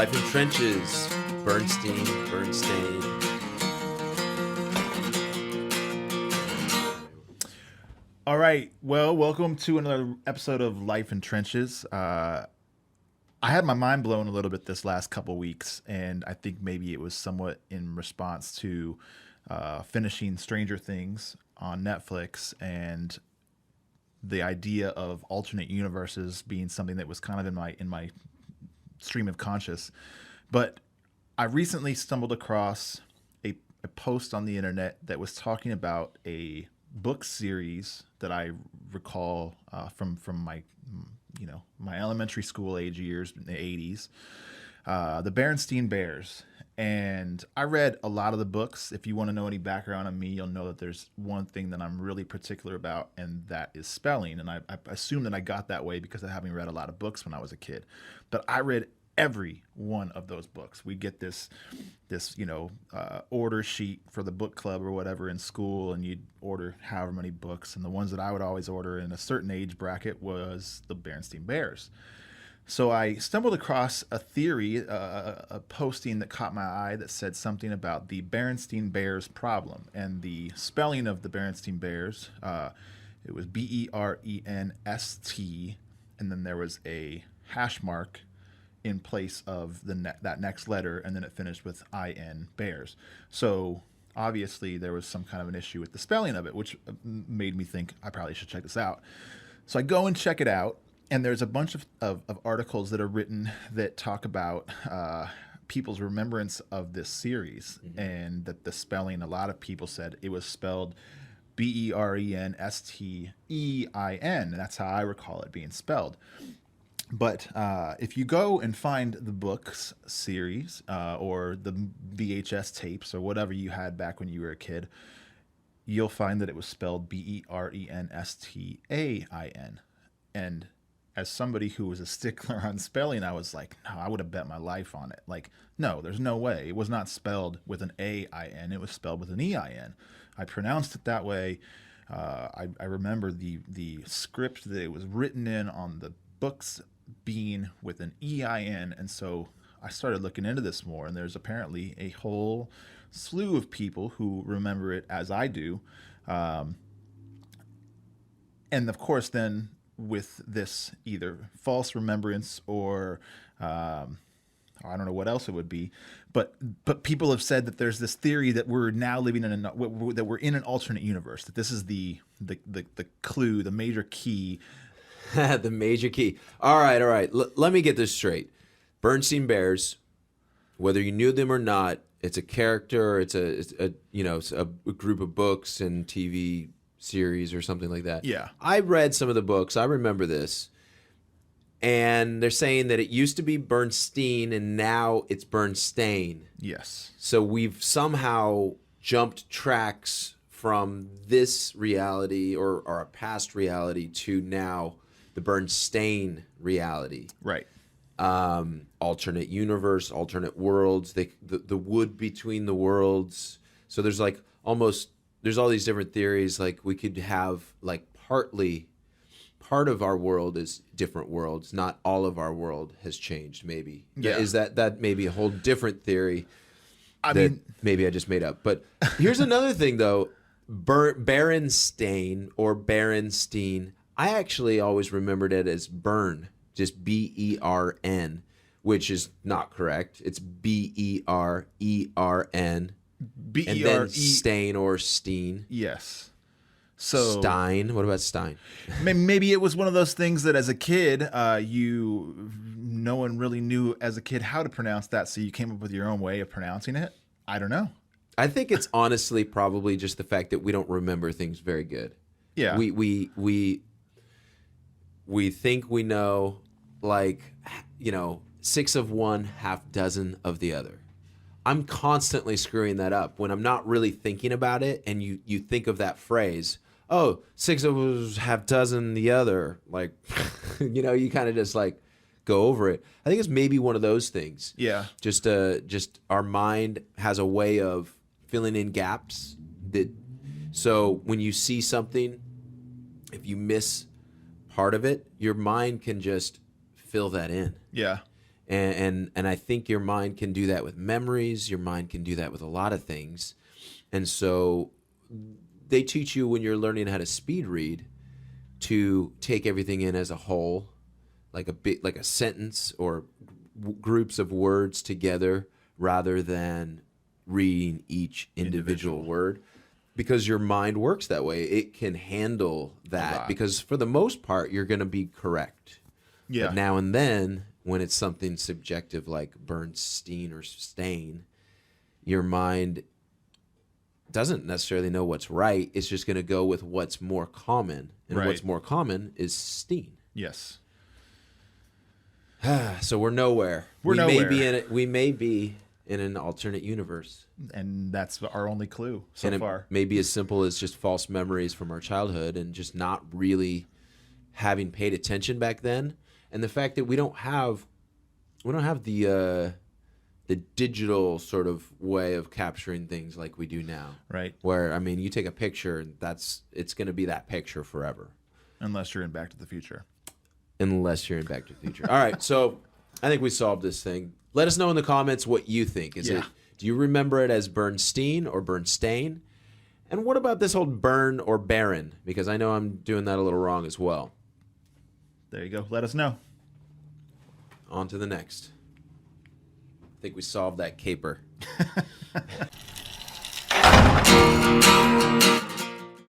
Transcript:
Life in Trenches, Bernstein. All right. Well, welcome to another episode of Life in Trenches. I had my mind blown a little bit this last couple weeks, and I think maybe it was somewhat in response to finishing Stranger Things on Netflix and the idea of alternate universes being something that was kind of in my stream of conscious. But I recently stumbled across a post on the internet that was talking about a book series that I recall from my my elementary school age years in the 80s, the Bernstein Bears. And I read a lot of the books. If you want to know any background on me, you'll know that there's one thing that I'm really particular about, and that is spelling. And I assume that I got that way because of having read a lot of books when I was a kid. But I read every one of those books. We get this order sheet for the book club or whatever in school, and you'd order however many books. And the ones that I would always order in a certain age bracket was the Bernstein Bears. So I stumbled across a theory, a posting that caught my eye that said something about the Bernstein Bears problem. And the spelling of the Bernstein Bears, it was Bernst, and then there was a hash mark in place of that next letter, and then it finished with IN, Bears. So obviously there was some kind of an issue with the spelling of it, which made me think I probably should check this out. So I go and check it out, and there's a bunch of articles that are written that talk about people's remembrance of this series, and that the spelling, a lot of people said it was spelled Bernstein, and that's how I recall it being spelled. But if you go and find the books series or the VHS tapes or whatever you had back when you were a kid, you'll find that it was spelled Bernstein. And as somebody who was a stickler on spelling, I was like, no, I would have bet my life on it. Like, no, there's no way. It was not spelled with an AIN. It was spelled with an EIN. I pronounced it that way. I remember the script that it was written in on the books being with an EIN, and so I started looking into this more, and there's apparently a whole slew of people who remember it as I do, and of course then with this either false remembrance or I don't know what else it would be, but people have said that there's this theory that we're now living in that we're in an alternate universe, that this is the clue, the major key. The major key. All right. Let me get this straight. Bernstein Bears, whether you knew them or not, it's a character. It's a group of books and TV series or something like that. Yeah. I read some of the books. I remember this. And they're saying that it used to be Bernstein and now it's Bernstein. Yes. So we've somehow jumped tracks from this reality or a past reality to now the Bernstein reality. Right. Alternate universe, alternate worlds, the wood between the worlds. So there's there's all these different theories. Like we could have like part of our world is different worlds. Not all of our world has changed, maybe. Yeah. Is that maybe a whole different theory I that mean, maybe I just made up. But here's another thing though. Berenstain or Berenstein, I actually always remembered it as Bern, just Bern, which is not correct. It's Beren, and then Stain or Steen. Yes. So Stein. What about Stein? maybe it was one of those things that as a kid, no one really knew as a kid how to pronounce that, so you came up with your own way of pronouncing it. I don't know. I think it's honestly probably just the fact that we don't remember things very good. Yeah. We think we know, like, 6 of one, half dozen of the other. I'm constantly screwing that up when I'm not really thinking about it, and you think of that phrase, oh, 6 of us, half dozen the other. Like, you kind of just like go over it. I think it's maybe one of those things. Yeah. Just our mind has a way of filling in gaps. So when you see something, if you miss part of it, your mind can just fill that in. Yeah. And I think your mind can do that with memories. Your mind can do that with a lot of things. And so they teach you when you're learning how to speed read to take everything in as a whole, like a sentence or groups of words together, rather than reading each individual word, because your mind works that way. It can handle that because for the most part you're going to be correct. Yeah. But now and then, when it's something subjective like Bernstein or Stain, your mind doesn't necessarily know what's right. It's just going to go with what's more common. And what's more common is Steen. Yes. So we're nowhere. We're nowhere. We may be in an alternate universe. And that's our only clue so and far. It may be as simple as just false memories from our childhood and just not really having paid attention back then. And the fact that we don't have the digital sort of way of capturing things like we do now. Right. Where, I mean, you take a picture and it's going to be that picture forever. Unless you're in Back to the Future. Unless you're in Back to the Future. All right, so I think we solved this thing. Let us know in the comments what you think. Do you remember it as Bernstein or Bernstein? And what about this whole Bern or Baron? Because I know I'm doing that a little wrong as well. There you go. Let us know. On to the next. I think we solved that caper.